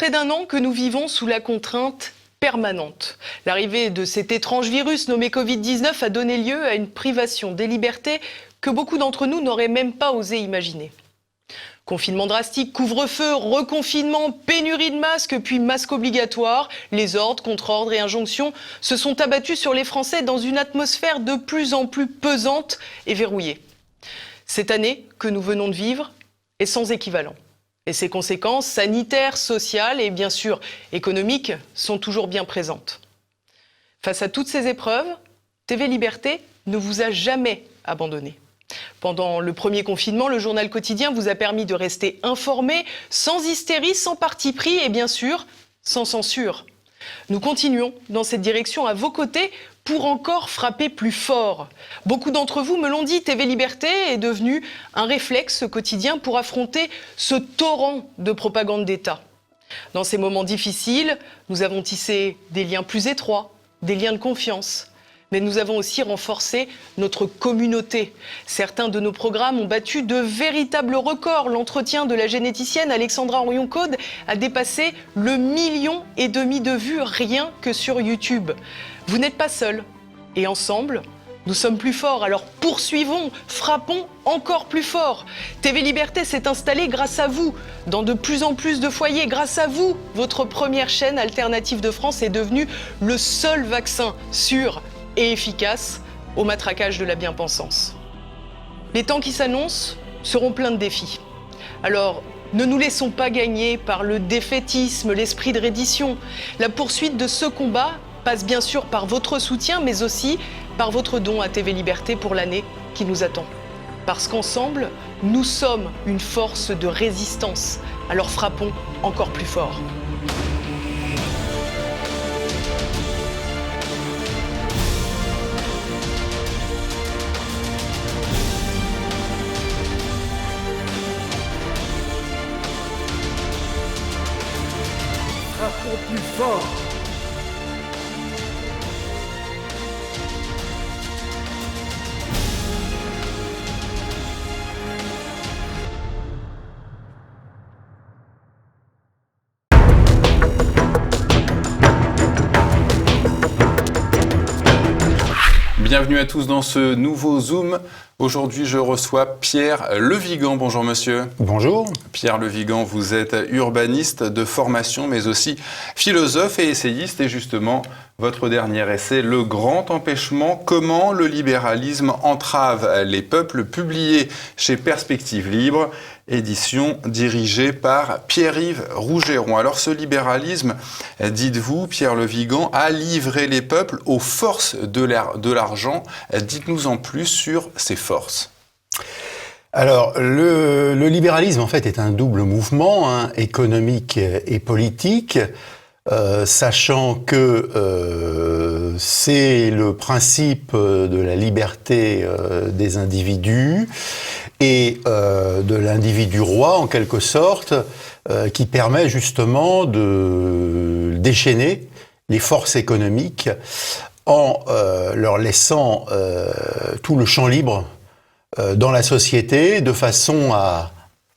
près d'un an que nous vivons sous la contrainte permanente. L'arrivée de cet étrange virus nommé Covid-19 a donné lieu à une privation des libertés que beaucoup d'entre nous n'auraient même pas osé imaginer. Confinement drastique, couvre-feu, reconfinement, pénurie de masques, puis masques obligatoires, les ordres, contre-ordres et injonctions se sont abattus sur les Français dans une atmosphère de plus en plus pesante et verrouillée. Cette année que nous venons de vivre est sans équivalent. Et ses conséquences sanitaires, sociales et bien sûr économiques sont toujours bien présentes. Face à toutes ces épreuves, TV Liberté ne vous a jamais abandonné. Pendant le premier confinement, le journal quotidien vous a permis de rester informé, sans hystérie, sans parti pris et bien sûr, sans censure. Nous continuons dans cette direction à vos côtés pour encore frapper plus fort. Beaucoup d'entre vous me l'ont dit, TV Liberté est devenu un réflexe quotidien pour affronter ce torrent de propagande d'État. Dans ces moments difficiles, nous avons tissé des liens plus étroits, des liens de confiance. Mais nous avons aussi renforcé notre communauté. Certains de nos programmes ont battu de véritables records. L'entretien de la généticienne Alexandra Orion-Caude a dépassé le 1,5 million de vues rien que sur YouTube. Vous n'êtes pas seuls. Et ensemble, nous sommes plus forts. Alors poursuivons, frappons encore plus fort. TV Liberté s'est installée grâce à vous, dans de plus en plus de foyers. Grâce à vous, votre première chaîne alternative de France est devenue le seul vaccin sûr et efficace au matraquage de la bien-pensance. Les temps qui s'annoncent seront pleins de défis. Alors, ne nous laissons pas gagner par le défaitisme, l'esprit de reddition. La poursuite de ce combat passe bien sûr par votre soutien, mais aussi par votre don à TV Liberté pour l'année qui nous attend. Parce qu'ensemble, nous sommes une force de résistance. Alors frappons encore plus fort. Frappons plus fort. Bienvenue à tous dans ce nouveau Zoom. Aujourd'hui, je reçois Pierre Levigan. Bonjour monsieur. Bonjour. Pierre Levigan, vous êtes urbaniste de formation, mais aussi philosophe et essayiste. Et justement, votre dernier essai, Le Grand Empêchement, comment le libéralisme entrave les peuples, publié chez Perspectives Libres, édition dirigée par Pierre-Yves Rougeron. Alors ce libéralisme, dites-vous, Pierre Levigan, a livré les peuples aux forces de l'argent. Dites-nous en plus sur ces forces. Alors, le libéralisme, en fait, est un double mouvement, économique et politique, sachant que c'est le principe de la liberté des individus et de l'individu roi, en quelque sorte, qui permet justement de déchaîner les forces économiques en leur laissant tout le champ libre dans la société, de façon à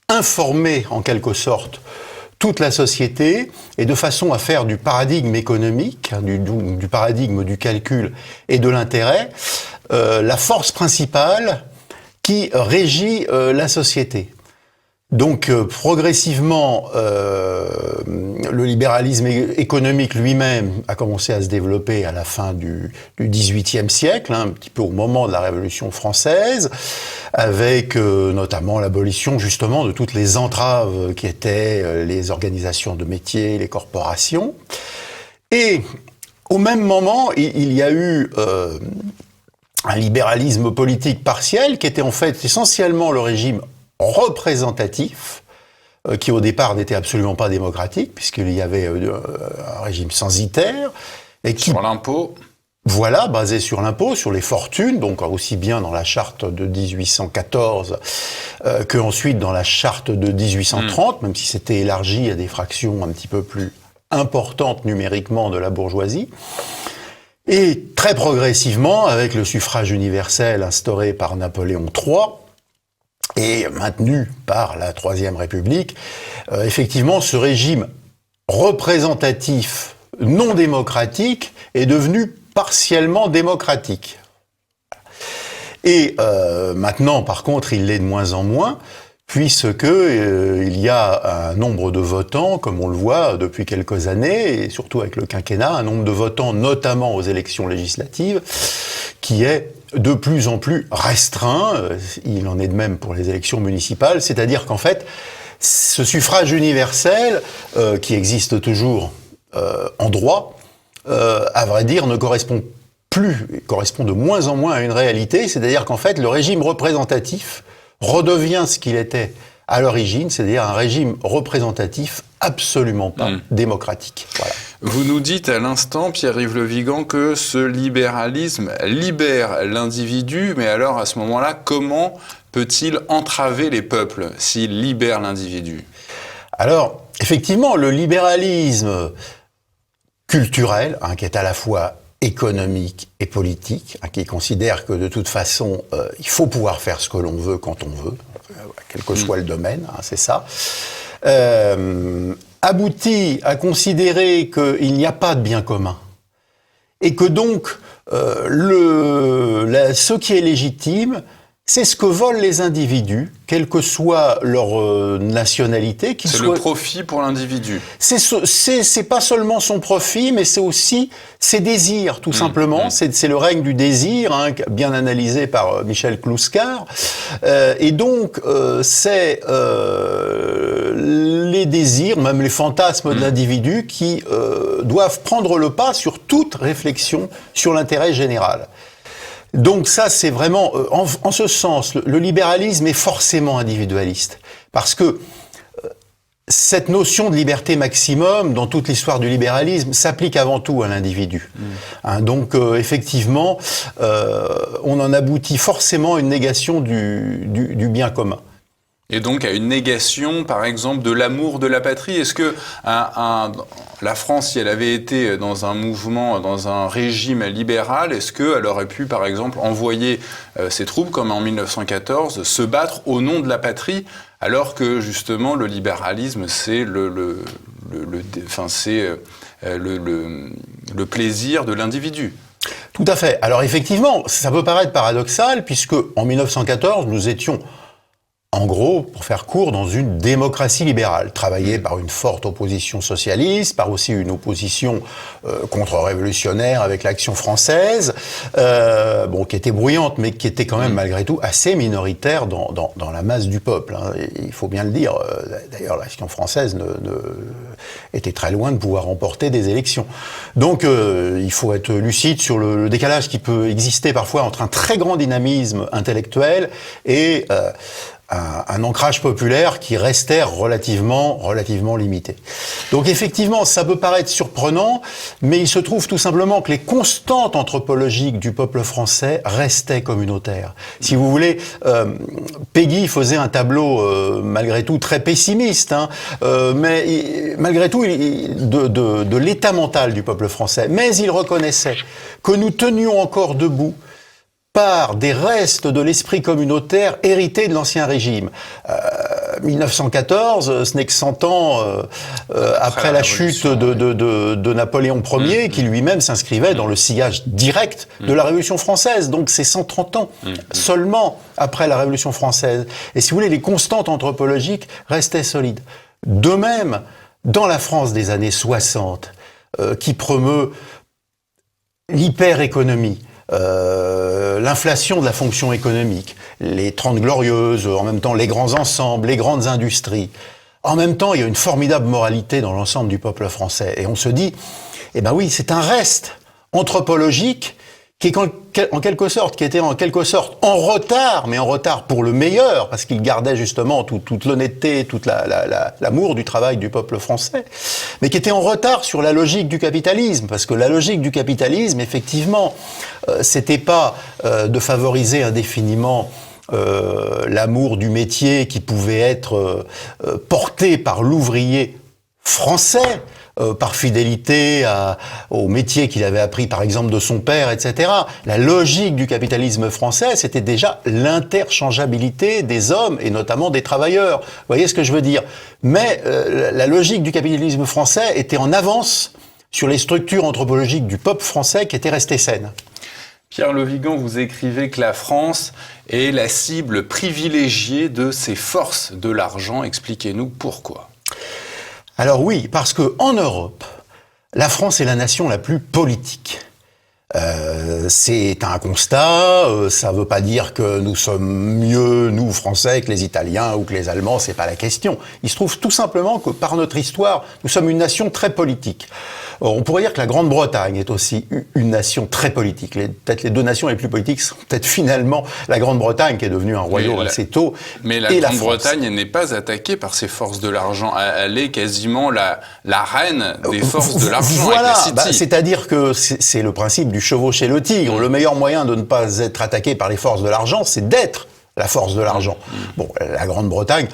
informer en quelque sorte toute la société et de façon à faire du paradigme économique, du paradigme du calcul et de l'intérêt, la force principale qui régit la société. Donc progressivement, le libéralisme économique lui-même a commencé à se développer à la fin du XVIIIe siècle, un petit peu au moment de la Révolution française, avec notamment l'abolition justement de toutes les entraves qui étaient les organisations de métiers, les corporations. Et au même moment, il y a eu un libéralisme politique partiel qui était en fait essentiellement le régime représentatif, qui au départ n'était absolument pas démocratique, puisqu'il y avait un régime censitaire. Et qui, sur l'impôt. Voilà, basé sur l'impôt, sur les fortunes, donc aussi bien dans la charte de 1814 que ensuite dans la charte de 1830, même si c'était élargi à des fractions un petit peu plus importantes numériquement de la bourgeoisie. Et très progressivement, avec le suffrage universel instauré par Napoléon III, et maintenu par la Troisième République, effectivement, ce régime représentatif non démocratique est devenu partiellement démocratique. Et maintenant, par contre, il l'est de moins en moins, puisque il y a un nombre de votants, comme on le voit depuis quelques années, et surtout avec le quinquennat, un nombre de votants, notamment aux élections législatives, qui est de plus en plus restreint. Il en est de même pour les élections municipales, c'est-à-dire qu'en fait, ce suffrage universel, qui existe toujours en droit, à vrai dire, ne correspond de moins en moins à une réalité, c'est-à-dire qu'en fait, le régime représentatif redevient ce qu'il était à l'origine, c'est-à-dire un régime représentatif absolument pas démocratique. Voilà. Vous nous dites à l'instant, Pierre-Yves Le Vigan, que ce libéralisme libère l'individu, mais alors à ce moment-là, comment peut-il entraver les peuples s'il libère l'individu ? Alors, effectivement, le libéralisme culturel, qui est à la fois économique et politique, qui considère que de toute façon, il faut pouvoir faire ce que l'on veut quand on veut, quel que soit le domaine, c'est ça, aboutit à considérer qu'il n'y a pas de bien commun. Et que donc, ce qui est légitime, c'est ce que volent les individus, quelle que soit leur nationalité. C'est le profit pour l'individu. C'est pas seulement son profit, mais c'est aussi ses désirs, tout simplement. C'est le règne du désir, bien analysé par Michel Clouscar. Et donc, c'est les désirs, même les fantasmes de l'individu, qui doivent prendre le pas sur toute réflexion sur l'intérêt général. Donc ça, c'est vraiment, en ce sens, le libéralisme est forcément individualiste. Parce que cette notion de liberté maximum, dans toute l'histoire du libéralisme, s'applique avant tout à l'individu. Donc effectivement, on en aboutit forcément à une négation du bien commun. Et donc à une négation, par exemple, de l'amour de la patrie. Est-ce que la France, si elle avait été dans un mouvement, dans un régime libéral, est-ce qu'elle aurait pu, par exemple, envoyer ses troupes, comme en 1914, se battre au nom de la patrie, alors que justement le libéralisme, c'est le plaisir de l'individu? Tout à fait. Alors effectivement, ça peut paraître paradoxal, puisque en 1914, nous étions, en gros, pour faire court, dans une démocratie libérale, travaillée par une forte opposition socialiste, par aussi une opposition contre-révolutionnaire avec l'Action française, qui était bruyante, mais qui était quand même malgré tout assez minoritaire dans la masse du peuple. Il faut bien le dire. D'ailleurs, l'Action française était très loin de pouvoir remporter des élections. Donc, il faut être lucide sur le décalage qui peut exister parfois entre un très grand dynamisme intellectuel et un ancrage populaire qui restait relativement limité. Donc effectivement, ça peut paraître surprenant, mais il se trouve tout simplement que les constantes anthropologiques du peuple français restaient communautaires. Si vous voulez, Péguy faisait un tableau malgré tout très pessimiste, mais malgré tout de l'état mental du peuple français. Mais il reconnaissait que nous tenions encore debout par des restes de l'esprit communautaire hérité de l'Ancien Régime. 1914, ce n'est que 100 ans après la chute de Napoléon Ier, qui lui-même s'inscrivait dans le sillage direct de la Révolution française. Donc c'est 130 ans seulement après la Révolution française. Et si vous voulez, les constantes anthropologiques restaient solides. De même, dans la France des années 60, qui promeut l'hyper-économie, l'inflation de la fonction économique, les 30 glorieuses, en même temps les grands ensembles, les grandes industries. En même temps, il y a une formidable moralité dans l'ensemble du peuple français. Et on se dit, c'est un reste anthropologique qui était en quelque sorte en retard, mais en retard pour le meilleur, parce qu'il gardait justement toute l'honnêteté, toute l'amour du travail du peuple français, mais qui était en retard sur la logique du capitalisme, parce que la logique du capitalisme, effectivement, c'était pas de favoriser indéfiniment l'amour du métier qui pouvait être porté par l'ouvrier français, par fidélité au métier qu'il avait appris par exemple de son père, etc. La logique du capitalisme français, c'était déjà l'interchangeabilité des hommes et notamment des travailleurs. Vous voyez ce que je veux dire? Mais la logique du capitalisme français était en avance sur les structures anthropologiques du peuple français qui étaient restées saines. Pierre Le Vigan, vous écrivez que la France est la cible privilégiée de ces forces de l'argent. Expliquez-nous pourquoi. Alors oui, parce que en Europe, la France est la nation la plus politique. C'est un constat, ça ne veut pas dire que nous sommes mieux, nous, Français, que les Italiens ou que les Allemands, c'est pas la question. Il se trouve tout simplement que par notre histoire, nous sommes une nation très politique. On pourrait dire que la Grande-Bretagne est aussi une nation très politique. Peut-être les deux nations les plus politiques sont peut-être finalement la Grande-Bretagne, qui est devenue un royaume assez tôt, mais la Grande-Bretagne n'est pas attaquée par ces forces de l'argent. Elle est quasiment la reine des forces de l'argent. Voilà, avec la City. C'est-à-dire que c'est le principe du chevaucher le tigre. Le meilleur moyen de ne pas être attaqué par les forces de l'argent, c'est d'être la force de l'argent. Bon, la Grande-Bretagne,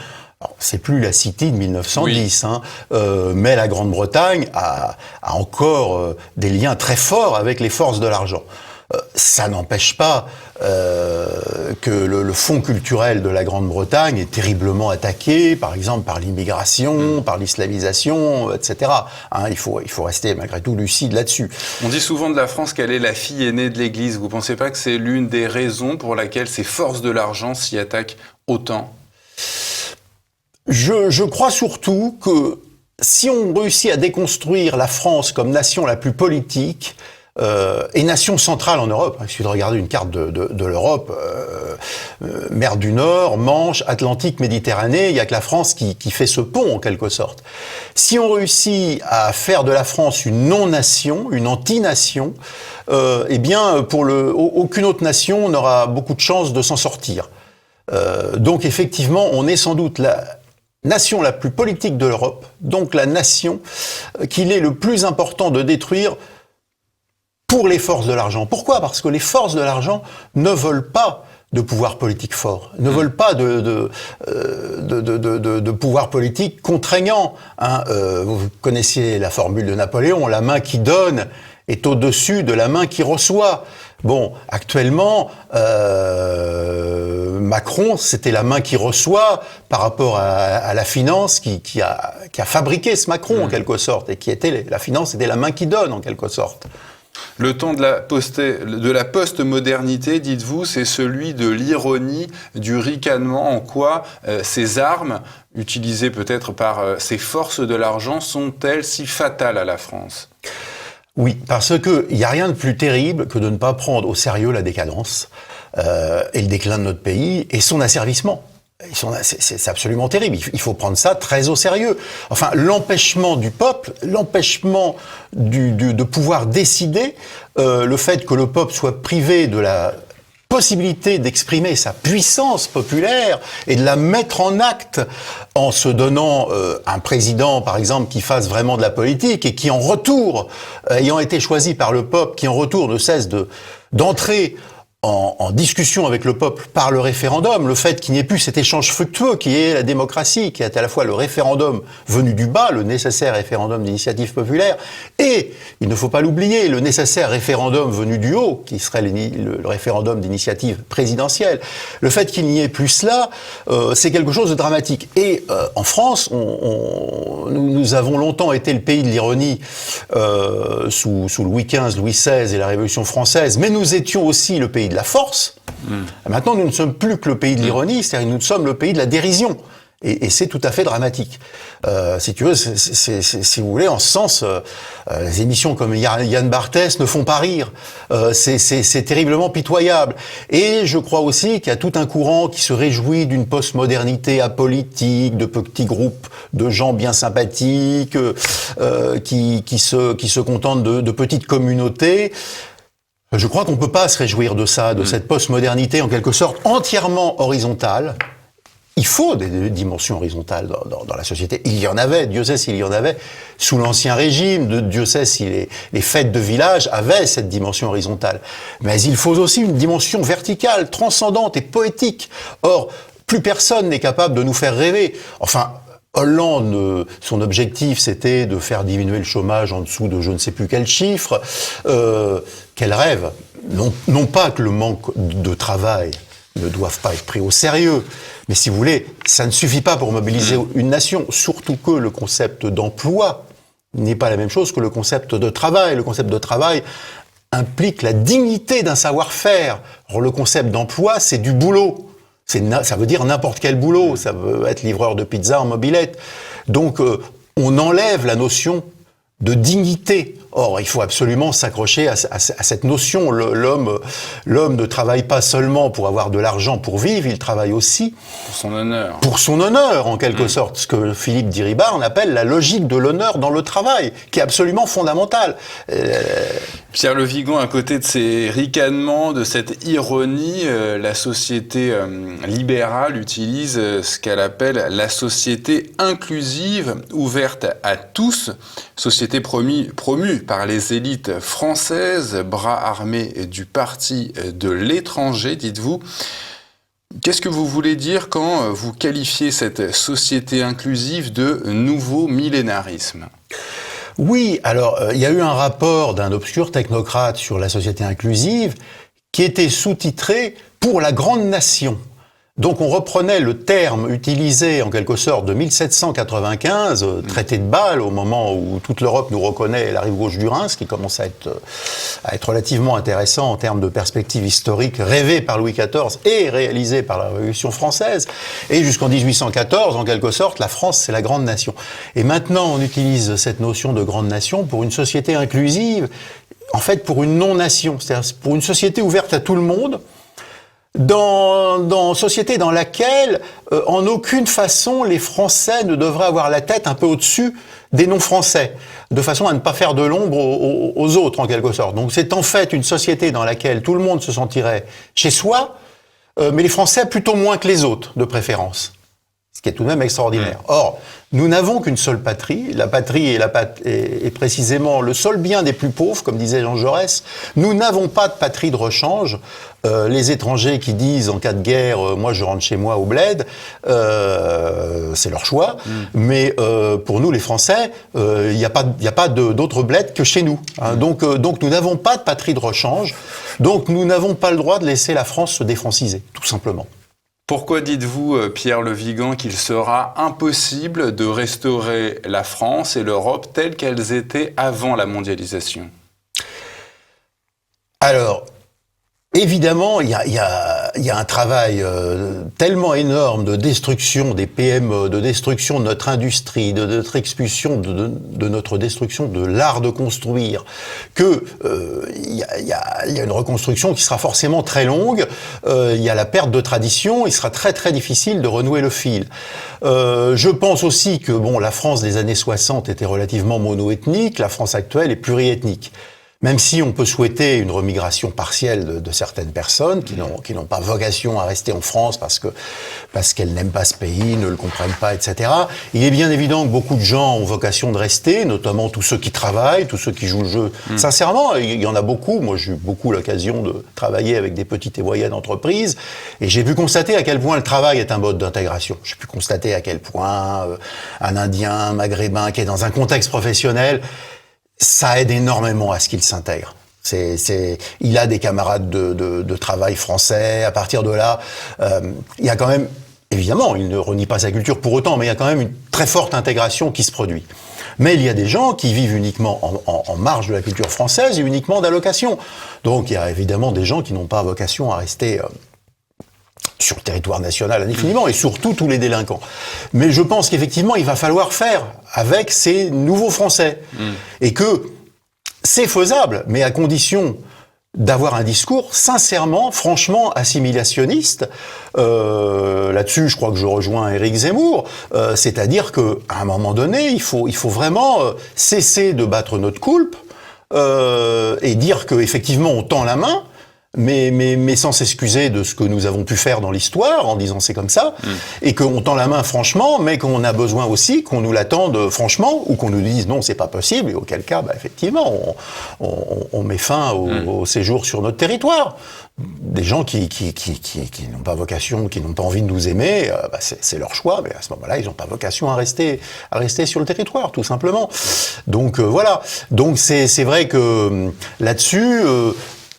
c'est plus la City de 1910, oui. Mais la Grande-Bretagne a encore des liens très forts avec les forces de l'argent. Ça n'empêche pas que le fonds culturel de la Grande-Bretagne est terriblement attaqué, par exemple par l'immigration, par l'islamisation, etc. Il faut rester malgré tout lucide là-dessus. On dit souvent de la France qu'elle est la fille aînée de l'Église. Vous ne pensez pas que c'est l'une des raisons pour laquelle ces forces de l'argent s'y attaquent autant ? Je crois surtout que si on réussit à déconstruire la France comme nation la plus politique, et nation centrale en Europe, il suffit de regarder une carte de l'Europe, mer du Nord, Manche, Atlantique, Méditerranée, il n'y a que la France qui fait ce pont en quelque sorte. Si on réussit à faire de la France une non-nation, une anti-nation, eh bien aucune autre nation n'aura beaucoup de chances de s'en sortir. Donc effectivement, on est sans doute la nation la plus politique de l'Europe, donc la nation qu'il est le plus important de détruire pour les forces de l'argent. Pourquoi ? Parce que les forces de l'argent ne veulent pas de pouvoir politique fort, ne veulent pas de pouvoir politique contraignant. Vous connaissiez la formule de Napoléon, la main qui donne est au-dessus de la main qui reçoit. Bon, actuellement, Macron, c'était la main qui reçoit par rapport à la finance qui a fabriqué ce Macron en quelque sorte, et la finance était la main qui donne en quelque sorte. Le temps de la post-modernité, dites-vous, c'est celui de l'ironie, du ricanement, en quoi ces armes, utilisées peut-être par ces forces de l'argent, sont-elles si fatales à la France ? Oui, parce que il n'y a rien de plus terrible que de ne pas prendre au sérieux la décadence et le déclin de notre pays et son asservissement. C'est absolument terrible. Il faut prendre ça très au sérieux. Enfin, l'empêchement du peuple, l'empêchement de pouvoir décider, le fait que le peuple soit privé de la possibilité d'exprimer sa puissance populaire et de la mettre en acte en se donnant un président, par exemple, qui fasse vraiment de la politique et qui, en retour, ayant été choisi par le peuple, qui en retour ne cesse d'entrer en discussion avec le peuple par le référendum, le fait qu'il n'y ait plus cet échange fructueux qui est la démocratie, qui est à la fois le référendum venu du bas, le nécessaire référendum d'initiative populaire, et, il ne faut pas l'oublier, le nécessaire référendum venu du haut, qui serait le référendum d'initiative présidentielle. Le fait qu'il n'y ait plus cela, c'est quelque chose de dramatique. Et en France, nous avons longtemps été le pays de l'ironie sous Louis XV, Louis XVI et la Révolution française, mais nous étions aussi le pays de la force. Maintenant, nous ne sommes plus que le pays de l'ironie, c'est-à-dire que nous sommes le pays de la dérision. Et c'est tout à fait dramatique. Si tu veux, si vous voulez, en ce sens, les émissions comme Yann Barthès ne font pas rire. C'est terriblement pitoyable. Et je crois aussi qu'il y a tout un courant qui se réjouit d'une postmodernité apolitique, de petits groupes de gens bien sympathiques, qui se contentent de petites communautés. Je crois qu'on ne peut pas se réjouir de ça, de cette postmodernité en quelque sorte entièrement horizontale. Il faut des dimensions horizontales dans la société. Il y en avait, Dieu sait s'il y en avait, sous l'Ancien Régime, Dieu sait si les fêtes de village avaient cette dimension horizontale. Mais il faut aussi une dimension verticale, transcendante et poétique. Or, plus personne n'est capable de nous faire rêver. Enfin, Hollande, son objectif, c'était de faire diminuer le chômage en dessous de je ne sais plus quel chiffre. Quel rêve. Non pas que le manque de travail ne doive pas être pris au sérieux, mais si vous voulez, ça ne suffit pas pour mobiliser une nation, surtout que le concept d'emploi n'est pas la même chose que le concept de travail. Le concept de travail implique la dignité d'un savoir-faire. Or, le concept d'emploi, c'est du boulot. Ça veut dire n'importe quel boulot. Ça veut être livreur de pizza en mobilette. Donc, on enlève la notion de dignité. Or, il faut absolument s'accrocher à cette notion. L'homme ne travaille pas seulement pour avoir de l'argent pour vivre, il travaille aussi pour son honneur. Pour son honneur, en quelque sorte. Ce que Philippe Diribarne appelle la logique de l'honneur dans le travail, qui est absolument fondamentale. Pierre Le Vigan, à côté de ces ricanements, de cette ironie, la société libérale utilise ce qu'elle appelle la société inclusive, ouverte à tous, société promue par les élites françaises, bras armés du parti de l'étranger, dites-vous. Qu'est-ce que vous voulez dire quand vous qualifiez cette société inclusive de nouveau millénarisme ? Oui, alors il y a eu un rapport d'un obscur technocrate sur la société inclusive qui était sous-titré « Pour la grande nation ». Donc on reprenait le terme utilisé en quelque sorte de 1795, traité de Bâle, au moment où toute l'Europe nous reconnaît la rive gauche du Rhin, ce qui commence à être relativement intéressant en termes de perspective historique, rêvée par Louis XIV et réalisée par la Révolution française. Et jusqu'en 1814, en quelque sorte, la France, c'est la grande nation. Et maintenant, on utilise cette notion de grande nation pour une société inclusive, en fait pour une non-nation, c'est-à-dire pour une société ouverte à tout le monde, dans société dans laquelle, en aucune façon, les Français ne devraient avoir la tête un peu au-dessus des non-Français, de façon à ne pas faire de l'ombre aux autres, en quelque sorte. Donc c'est en fait une société dans laquelle tout le monde se sentirait chez soi, mais les Français plutôt moins que les autres, de préférence. Ce qui est tout de même extraordinaire. Or, nous n'avons qu'une seule patrie. La patrie est précisément le seul bien des plus pauvres, comme disait Jean Jaurès. Nous n'avons pas de patrie de rechange. Les étrangers qui disent en cas de guerre, moi je rentre chez moi au bled, c'est leur choix. Mais pour nous les Français, il n'y a pas d'autre bled que chez nous. Hein. Donc nous n'avons pas de patrie de rechange. Donc nous n'avons pas le droit de laisser la France se défranciser, tout simplement. Pourquoi dites-vous, Pierre Le Vigan, qu'il sera impossible de restaurer la France et l'Europe telles qu'elles étaient avant la mondialisation ? Alors, évidemment, il y a un travail tellement énorme de destruction des PME, de destruction de notre industrie, de notre expulsion, de notre destruction de l'art de construire, que il y a une reconstruction qui sera forcément très longue. Il y a la perte de tradition. Il sera très très difficile de renouer le fil. Je pense aussi que la France des années 60 était relativement monoethnique. La France actuelle est pluriethnique. Même si on peut souhaiter une remigration partielle de certaines personnes qui n'ont pas vocation à rester en France parce qu'elles n'aiment pas ce pays, ne le comprennent pas, etc. Il est bien évident que beaucoup de gens ont vocation de rester, notamment tous ceux qui travaillent, tous ceux qui jouent le jeu. Sincèrement, il y en a beaucoup. Moi, j'ai eu beaucoup l'occasion de travailler avec des petites et moyennes entreprises et j'ai pu constater à quel point le travail est un mode d'intégration. J'ai pu constater à quel point un Indien, un Maghrébin qui est dans un contexte professionnel, ça aide énormément à ce qu'il s'intègre. Il a des camarades de travail français. À partir de là, il y a quand même, évidemment, il ne renie pas sa culture pour autant, mais il y a quand même une très forte intégration qui se produit. Mais il y a des gens qui vivent uniquement en marge de la culture française et uniquement d'allocation. Donc il y a évidemment des gens qui n'ont pas vocation à rester sur le territoire national indéfiniment, et surtout tous les délinquants. Mais je pense qu'effectivement, il va falloir faire avec ces nouveaux Français. Et que c'est faisable, mais à condition d'avoir un discours sincèrement, franchement assimilationniste. Là-dessus, je crois que je rejoins Éric Zemmour. C'est-à-dire qu'à un moment donné, il faut vraiment cesser de battre notre coulpe et dire qu'effectivement, on tend la main, mais sans s'excuser de ce que nous avons pu faire dans l'histoire, en disant c'est comme ça, et qu'on tend la main franchement, mais qu'on a besoin aussi qu'on nous la tende franchement, ou qu'on nous dise non, c'est pas possible, et auquel cas, effectivement, on met fin au séjour sur notre territoire. Des gens qui n'ont pas vocation, qui n'ont pas envie de nous aimer, c'est leur choix, mais à ce moment-là, ils n'ont pas vocation à rester sur le territoire, tout simplement. Donc voilà. Donc c'est vrai que là-dessus,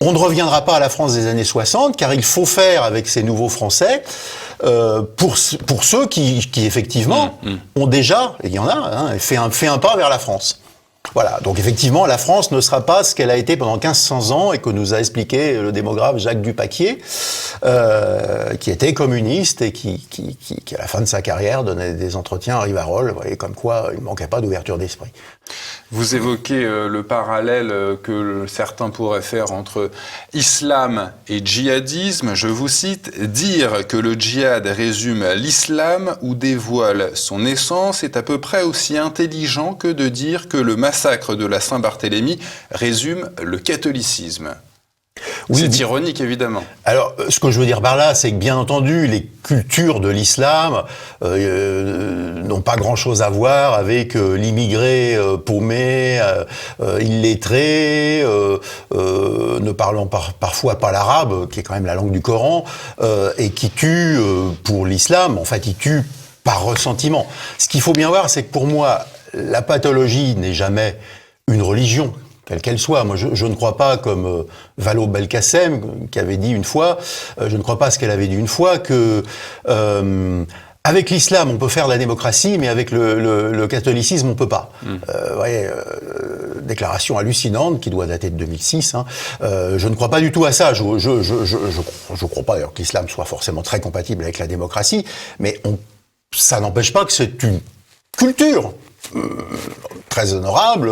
on ne reviendra pas à la France des années 60, car il faut faire avec ces nouveaux Français, pour ceux qui effectivement ont déjà, et il y en a, fait un pas vers la France. Voilà, donc effectivement, la France ne sera pas ce qu'elle a été pendant 1500 ans et que nous a expliqué le démographe Jacques Dupaquier, qui était communiste et qui, à la fin de sa carrière, donnait des entretiens à Rivarol, vous voyez, comme quoi il ne manquait pas d'ouverture d'esprit. Vous évoquez le parallèle que certains pourraient faire entre islam et djihadisme. Je vous cite, « Dire que le djihad résume l'islam ou dévoile son essence est à peu près aussi intelligent que de dire que le massacre de la Saint-Barthélemy résume le catholicisme. » Oui, c'est ironique, évidemment. Alors, ce que je veux dire par là, c'est que, bien entendu, les cultures de l'islam n'ont pas grand-chose à voir avec l'immigré paumé, illettré, ne parlant parfois pas l'arabe, qui est quand même la langue du Coran, et qui tue pour l'islam. En fait, il tue par ressentiment. Ce qu'il faut bien voir, c'est que pour moi, la pathologie n'est jamais une religion, quelle qu'elle soit. Moi, je ne crois pas, comme Valo Belkacem, qui avait dit une fois, je ne crois pas à ce qu'elle avait dit une fois, que avec l'islam, on peut faire la démocratie, mais avec le catholicisme, on peut pas. Voyez, déclaration hallucinante, qui doit dater de 2006. Je ne crois pas du tout à ça. Je crois pas, d'ailleurs, que l'islam soit forcément très compatible avec la démocratie, mais ça n'empêche pas que c'est une culture très honorable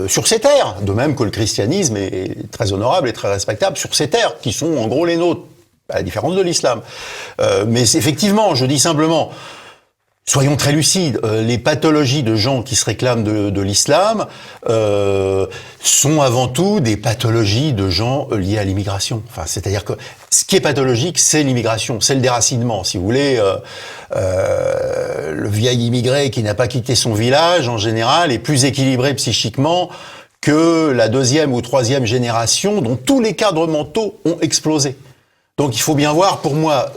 sur ces terres, de même que le christianisme est très honorable et très respectable sur ces terres, qui sont en gros les nôtres, à la différence de l'islam. Mais effectivement, je dis simplement, soyons très lucides, les pathologies de gens qui se réclament de l'islam sont avant tout des pathologies de gens liés à l'immigration. Enfin, c'est-à-dire que ce qui est pathologique, c'est l'immigration, c'est le déracinement. Si vous voulez, le vieil immigré qui n'a pas quitté son village, en général, est plus équilibré psychiquement que la deuxième ou troisième génération dont tous les cadres mentaux ont explosé. Donc il faut bien voir, pour moi,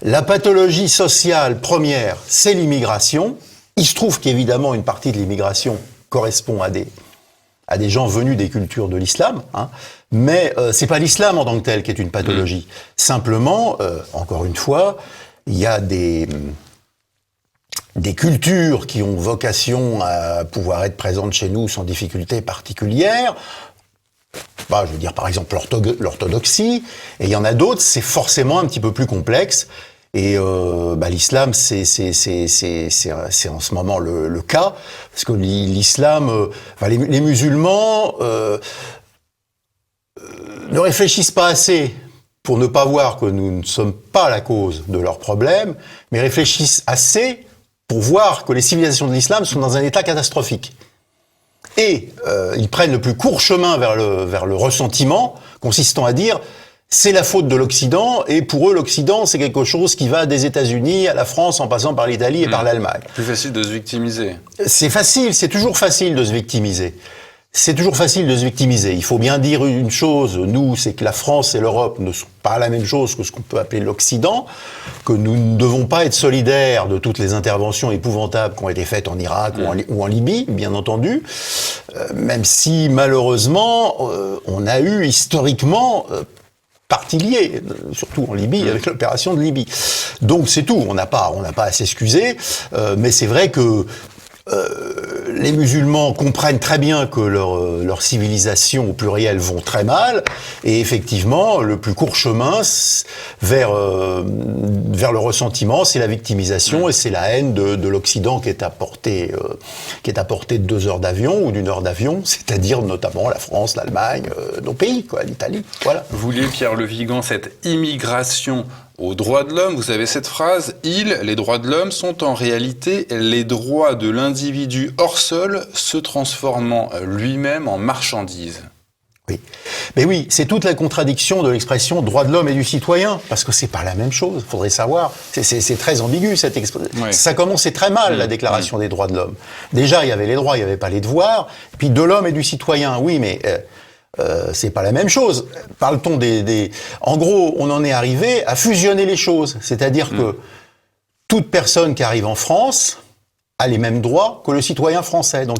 la pathologie sociale première, c'est l'immigration. Il se trouve qu'évidemment, une partie de l'immigration correspond à des gens venus des cultures de l'islam, mais c'est pas l'islam en tant que tel qui est une pathologie. Simplement, encore une fois, il y a des cultures qui ont vocation à pouvoir être présentes chez nous sans difficulté particulière. Je veux dire, par exemple, l'orthodoxie, et il y en a d'autres, c'est forcément un petit peu plus complexe. Et l'islam, c'est en ce moment le cas, parce que l'islam, les musulmans ne réfléchissent pas assez pour ne pas voir que nous ne sommes pas la cause de leurs problèmes, mais réfléchissent assez pour voir que les civilisations de l'islam sont dans un état catastrophique. Et ils prennent le plus court chemin vers le ressentiment, consistant à dire c'est la faute de l'Occident, et pour eux l'Occident c'est quelque chose qui va des États-Unis à la France en passant par l'Italie et par l'Allemagne. Plus facile de se victimiser. C'est facile, c'est toujours facile de se victimiser. C'est toujours facile de se victimiser. Il faut bien dire une chose, nous, c'est que la France et l'Europe ne sont pas la même chose que ce qu'on peut appeler l'Occident, que nous ne devons pas être solidaires de toutes les interventions épouvantables qui ont été faites en Irak ou en Libye, bien entendu, même si malheureusement, on a eu historiquement partie liée, surtout en Libye, avec l'opération de Libye. Donc c'est tout, on n'a pas à s'excuser, mais c'est vrai que les musulmans comprennent très bien que leur civilisation au pluriel vont très mal, et effectivement, le plus court chemin vers le ressentiment, c'est la victimisation et c'est la haine de l'Occident qui est à portée de 2 heures d'avion ou d'1 heure d'avion, c'est-à-dire notamment la France, l'Allemagne, nos pays, l'Italie. Voilà. Vous liez, Pierre Le Vigan, cette immigration aux droits de l'homme, vous avez cette phrase, les droits de l'homme sont en réalité les droits de l'individu hors sol se transformant lui-même en marchandise. Oui. Mais oui, c'est toute la contradiction de l'expression droit de l'homme et du citoyen, parce que c'est pas la même chose, faudrait savoir. C'est très ambigu, cette expression. Oui. Ça commençait très mal, la déclaration des droits de l'homme. Déjà, il y avait les droits, il n'y avait pas les devoirs, puis de l'homme et du citoyen, oui, mais c'est pas la même chose. Parle-t-on En gros, on en est arrivé à fusionner les choses, c'est-à-dire que toute personne qui arrive en France a les mêmes droits que le citoyen français. Donc,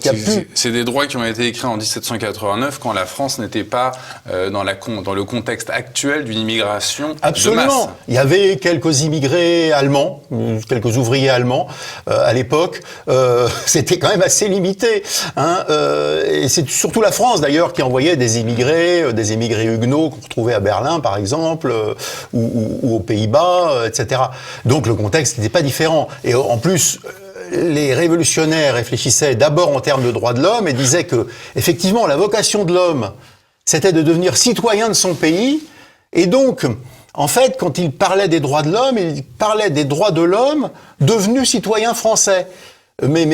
c'est des droits qui ont été écrits en 1789 quand la France n'était pas dans le contexte actuel d'une immigration de masse. Il y avait quelques immigrés allemands, quelques ouvriers allemands à l'époque. C'était quand même assez limité. Et c'est surtout la France d'ailleurs qui envoyait des immigrés huguenots qu'on retrouvait à Berlin par exemple, ou aux Pays-Bas, etc. Donc le contexte n'était pas différent. Et en plus, les révolutionnaires réfléchissaient d'abord en termes de droits de l'homme et disaient que, effectivement, la vocation de l'homme, c'était de devenir citoyen de son pays. Et donc, en fait, quand ils parlaient des droits de l'homme, ils parlaient des droits de l'homme devenu citoyen français. Mais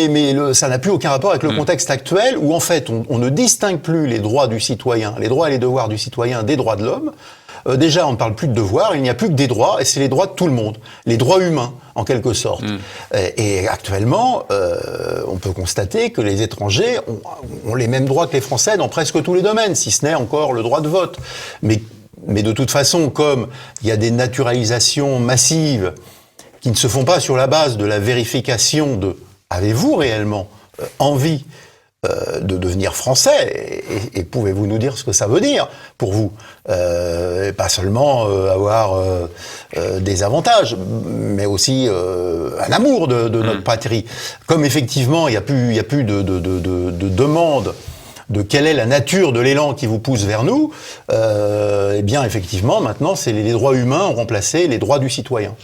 ça n'a plus aucun rapport avec le contexte actuel où, en fait, on ne distingue plus les droits du citoyen, les droits et les devoirs du citoyen des droits de l'homme. Déjà, on ne parle plus de devoirs, il n'y a plus que des droits, et c'est les droits de tout le monde, les droits humains, en quelque sorte. Et actuellement, on peut constater que les étrangers ont les mêmes droits que les Français dans presque tous les domaines, si ce n'est encore le droit de vote. Mais de toute façon, comme il y a des naturalisations massives qui ne se font pas sur la base de la vérification de « avez-vous réellement envie ?» de devenir français, et pouvez-vous nous dire ce que ça veut dire pour vous, pas seulement avoir des avantages, mais aussi un amour de notre patrie. Comme effectivement il y a plus de demande de quelle est la nature de l'élan qui vous pousse vers nous, eh bien effectivement maintenant c'est les droits humains ont remplacé les droits du citoyen.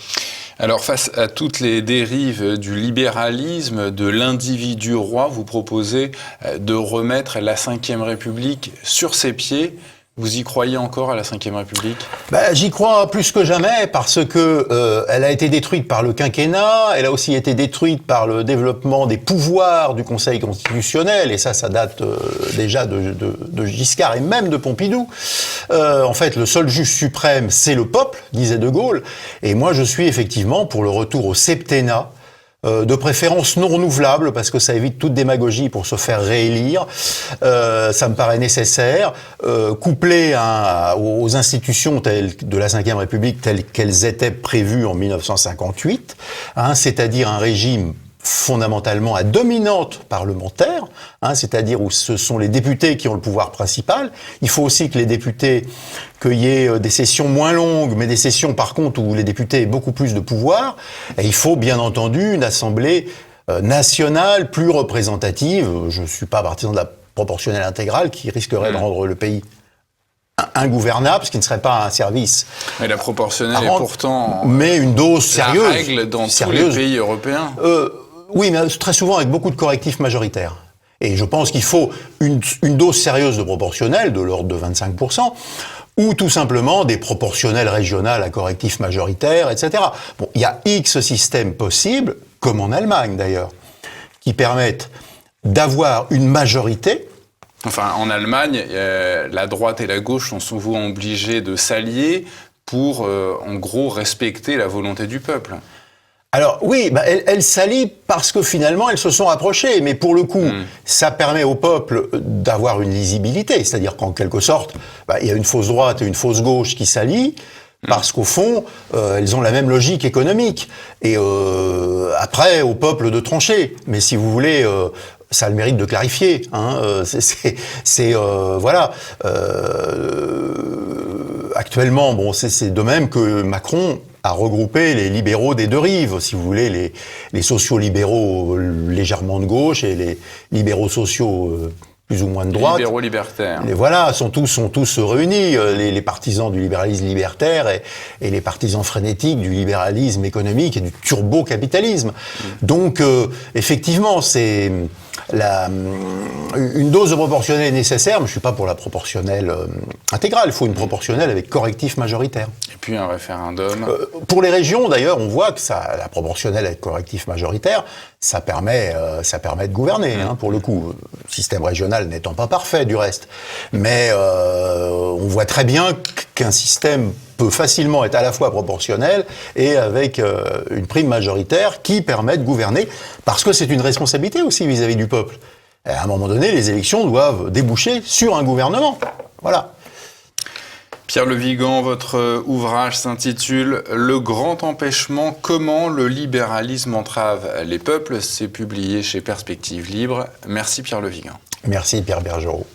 Alors, face à toutes les dérives du libéralisme, de l'individu roi, vous proposez de remettre la Ve République sur ses pieds. Vous y croyez encore à la Ve République ? J'y crois plus que jamais parce que elle a été détruite par le quinquennat, elle a aussi été détruite par le développement des pouvoirs du Conseil constitutionnel, et ça date déjà de Giscard et même de Pompidou. En fait, le seul juge suprême, c'est le peuple, disait De Gaulle, et moi je suis effectivement pour le retour au septennat, de préférence non renouvelable, parce que ça évite toute démagogie pour se faire réélire. Ça me paraît nécessaire, couplé aux institutions de la Ve République telles qu'elles étaient prévues en 1958, c'est-à-dire un régime fondamentalement à dominante parlementaire, c'est-à-dire où ce sont les députés qui ont le pouvoir principal. Il faut aussi que les députés, qu'il y ait des sessions moins longues, mais des sessions par contre où les députés aient beaucoup plus de pouvoir. Et il faut bien entendu une assemblée nationale plus représentative. Je ne suis pas partisan de la proportionnelle intégrale qui risquerait de rendre le pays ingouvernable, ce qui ne serait pas un service. Mais la proportionnelle est pourtant mais une dose sérieuse, la règle dans tous les pays européens. Oui, mais très souvent avec beaucoup de correctifs majoritaires. Et je pense qu'il faut une dose sérieuse de proportionnelle, de l'ordre de 25%, ou tout simplement des proportionnelles régionales à correctifs majoritaires, etc. Bon, il y a X systèmes possibles, comme en Allemagne d'ailleurs, qui permettent d'avoir une majorité. Enfin, en Allemagne, la droite et la gauche sont souvent obligées de s'allier pour, en gros, respecter la volonté du peuple. Alors oui, elles s'allient parce que finalement elles se sont rapprochées, mais pour le coup, ça permet au peuple d'avoir une lisibilité, c'est-à-dire qu'en quelque sorte, il y a une fausse droite et une fausse gauche qui s'allient, parce qu'au fond, elles ont la même logique économique. Et après, au peuple de trancher. Mais si vous voulez, ça a le mérite de clarifier. Voilà. Actuellement, bon, c'est de même que Macron a regroupé les libéraux des deux rives, si vous voulez, les sociaux-libéraux légèrement de gauche et les libéraux sociaux plus ou moins de droite. Libéraux libertaires. Voilà, sont tous réunis, les partisans du libéralisme libertaire et les partisans frénétiques du libéralisme économique et du turbo-capitalisme. Donc, effectivement, c'est une dose de proportionnelle est nécessaire, mais je suis pas pour la proportionnelle intégrale. Il faut une proportionnelle avec correctif majoritaire. Et puis un référendum. Pour les régions, d'ailleurs, on voit que la proportionnelle avec correctif majoritaire, ça permet de gouverner, hein, pour le coup. Le système régional n'étant pas parfait, du reste. Mais on voit très bien qu'un système peut facilement être à la fois proportionnel et avec une prime majoritaire qui permet de gouverner, parce que c'est une responsabilité aussi vis-à-vis du peuple. Et à un moment donné, les élections doivent déboucher sur un gouvernement. Voilà. Pierre Le Vigan, votre ouvrage s'intitule « Le grand empêchement, comment le libéralisme entrave les peuples ». C'est publié chez Perspectives Libres. Merci Pierre Le Vigan. Merci Pierre Bergerot.